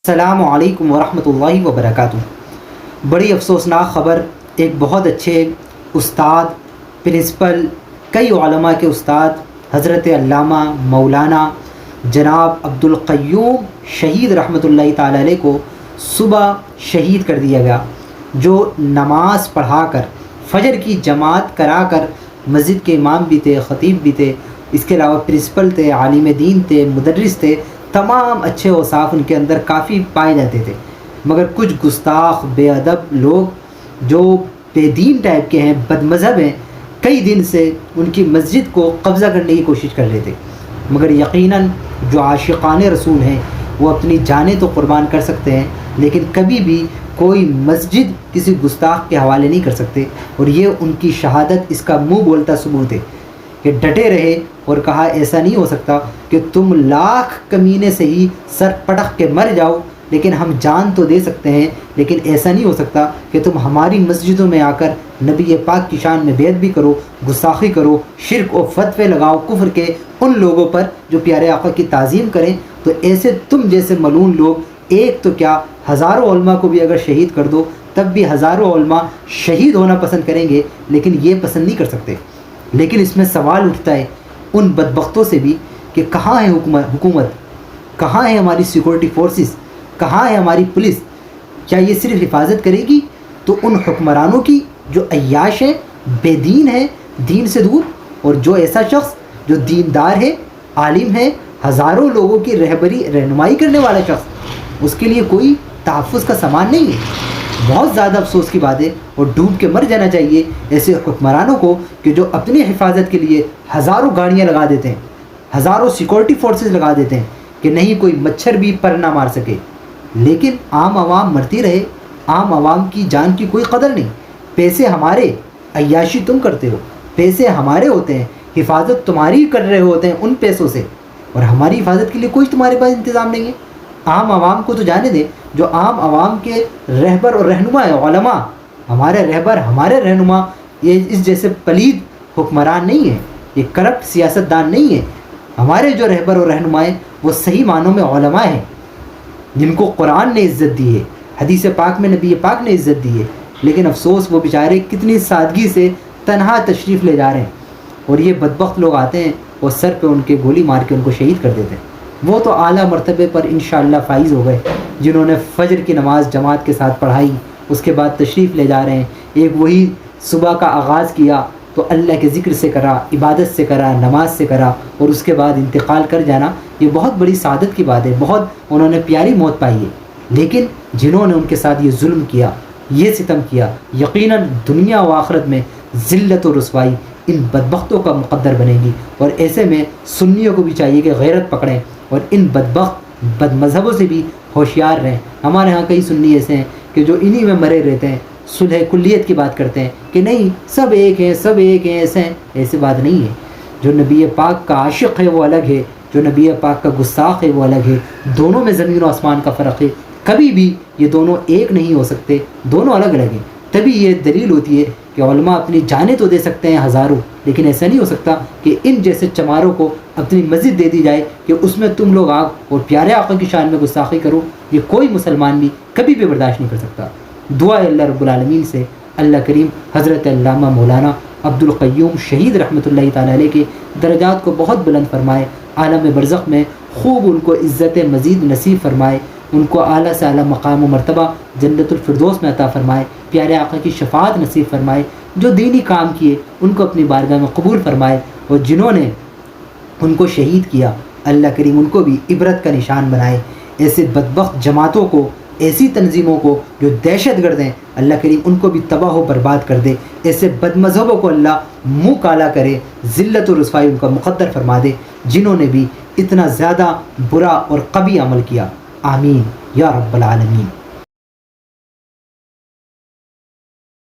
السلام علیکم ورحمۃ اللہ وبرکاتہ۔ بڑی افسوسناک خبر، ایک بہت اچھے استاد، پرنسپل، کئی علماء کے استاد حضرت علامہ مولانا جناب عبدالقیوم شہید رحمۃ اللہ تعالی علیہ کو صبح شہید کر دیا گیا، جو نماز پڑھا کر فجر کی جماعت کرا کر مسجد کے امام بھی تھے، خطیب بھی تھے، اس کے علاوہ پرنسپل تھے، عالم دین تھے، مدرس تھے، تمام اچھے اوصاف ان کے اندر کافی پائے جاتے تھے، مگر کچھ گستاخ بے ادب لوگ جو بے دین ٹائپ کے ہیں، بد مذہب ہیں، کئی دن سے ان کی مسجد کو قبضہ کرنے کی کوشش کر رہے تھے، مگر یقیناً جو عاشقان رسول ہیں وہ اپنی جانیں تو قربان کر سکتے ہیں، لیکن کبھی بھی کوئی مسجد کسی گستاخ کے حوالے نہیں کر سکتے، اور یہ ان کی شہادت اس کا منہ بولتا ثبوت ہے کہ ڈٹے رہے اور کہا ایسا نہیں ہو سکتا کہ تم لاکھ کمینے سے ہی سر پٹخ کے مر جاؤ، لیکن ہم جان تو دے سکتے ہیں، لیکن ایسا نہیں ہو سکتا کہ تم ہماری مسجدوں میں آ کر نبی پاک کی شان میں بیعت بھی کرو، گستاخی کرو، شرک و فتوے لگاؤ کفر کے ان لوگوں پر جو پیارے آقا کی تعظیم کریں۔ تو ایسے تم جیسے ملعون لوگ ایک تو کیا ہزاروں علماء کو بھی اگر شہید کر دو تب بھی ہزاروں علماء شہید ہونا پسند کریں گے، لیکن یہ پسند نہیں کر سکتے۔ لیکن اس میں سوال اٹھتا ہے ان بدبختوں سے بھی کہ کہاں ہے حکومت، کہاں ہے ہماری سیکورٹی فورسز، کہاں ہے ہماری پولیس؟ کیا یہ صرف حفاظت کرے گی تو ان حکمرانوں کی جو عیاش ہیں، بے دین ہیں، دین سے دور، اور جو ایسا شخص جو دیندار ہے، عالم ہے، ہزاروں لوگوں کی رہنمائی کرنے والا شخص، اس کے لیے کوئی تحفظ کا سامان نہیں ہے؟ بہت زیادہ افسوس کی بات ہے، اور ڈوب کے مر جانا چاہیے ایسے حکمرانوں کو کہ جو اپنی حفاظت کے لیے ہزاروں گاڑیاں لگا دیتے ہیں، ہزاروں سیکورٹی فورسز لگا دیتے ہیں کہ نہیں کوئی مچھر بھی پر نہ مار سکے، لیکن عام عوام مرتی رہے، عام عوام کی جان کی کوئی قدر نہیں۔ پیسے ہمارے، عیاشی تم کرتے ہو، پیسے ہمارے ہوتے ہیں، حفاظت تمہاری کر رہے ہوتے ہیں ان پیسوں سے، اور ہماری حفاظت کے لیے کوئی تمہارے پاس انتظام نہیں ہے۔ عام عوام کو تو جانے دیں، جو عام عوام کے رہبر اور رہنما ہیں، علماء، ہمارے رہبر، ہمارے رہنما، یہ اس جیسے پلید حکمران نہیں ہیں، یہ کرپٹ سیاستدان نہیں ہیں۔ ہمارے جو رہبر اور رہنما ہیں وہ صحیح معنوں میں علماء ہیں، جن کو قرآن نے عزت دی ہے، حدیث پاک میں نبی پاک نے عزت دی ہے، لیکن افسوس وہ بیچارے کتنی سادگی سے تنہا تشریف لے جا رہے ہیں، اور یہ بدبخت لوگ آتے ہیں اور سر پہ ان کے گولی مار کے ان کو شہید کر دیتے ہیں۔ وہ تو اعلیٰ مرتبے پر انشاءاللہ فائز ہو گئے جنہوں نے فجر کی نماز جماعت کے ساتھ پڑھائی، اس کے بعد تشریف لے جا رہے ہیں۔ ایک وہی صبح کا آغاز کیا تو اللہ کے ذکر سے کرا، عبادت سے کرا، نماز سے کرا، اور اس کے بعد انتقال کر جانا، یہ بہت بڑی سعادت کی بات ہے، بہت انہوں نے پیاری موت پائی ہے۔ لیکن جنہوں نے ان کے ساتھ یہ ظلم کیا، یہ ستم کیا، یقیناً دنیا و آخرت میں ذلت و رسوائی ان بدبختوں کا مقدر بنے گی، اور ایسے میں سنیوں کو بھی چاہیے کہ غیرت پکڑیں اور ان بدبخت بد مذہبوں سے بھی ہوشیار رہیں۔ ہمارے ہاں کئی سنی ایسے ہیں کہ جو انہی میں مرے رہتے ہیں، صلح کلیت کی بات کرتے ہیں کہ نہیں سب ایک ہیں، سب ایک ہیں، ایسے ہیں، ایسی بات نہیں ہے۔ جو نبی پاک کا عاشق ہے وہ الگ ہے، جو نبی پاک کا گستاخ ہے وہ الگ ہے، دونوں میں زمین و آسمان کا فرق ہے، کبھی بھی یہ دونوں ایک نہیں ہو سکتے، دونوں الگ الگ ہیں۔ تبھی یہ دلیل ہوتی ہے کہ علماء اپنی جانیں تو دے سکتے ہیں ہزاروں، لیکن ایسا نہیں ہو سکتا کہ ان جیسے چماروں کو اپنی مسجد دے دی جائے کہ اس میں تم لوگ آگ اور پیارے آقا کی شان میں گستاخی کرو۔ یہ کوئی مسلمان بھی کبھی بھی برداشت نہیں کر سکتا۔ دعا ہے اللہ رب العالمین سے اللہ کریم حضرت علامہ مولانا عبدالقیوم شہید رحمۃ اللہ تعالی علیہ کے درجات کو بہت بلند فرمائے، عالم برزخ میں خوب ان کو عزت مزید نصیب فرمائے، ان کو اعلیٰ سے اعلیٰ مقام و مرتبہ جنت الفردوس میں عطا فرمائے، پیارے آقا کی شفاعت نصیب فرمائے، جو دینی کام کیے ان کو اپنی بارگاہ میں قبول فرمائے، اور جنہوں نے ان کو شہید کیا اللہ کریم ان کو بھی عبرت کا نشان بنائے۔ ایسے بدبخت جماعتوں کو، ایسی تنظیموں کو جو دہشت گرد ہیں، اللہ کریم ان کو بھی تباہ و برباد کر دے۔ ایسے بد مذہبوں کو اللہ منہ کالا کرے، ذلت و رسوائی ان کا مقدر فرما دے، جنہوں نے بھی اتنا زیادہ برا اور قبیح عمل کیا۔ آمین یا رب العالمین۔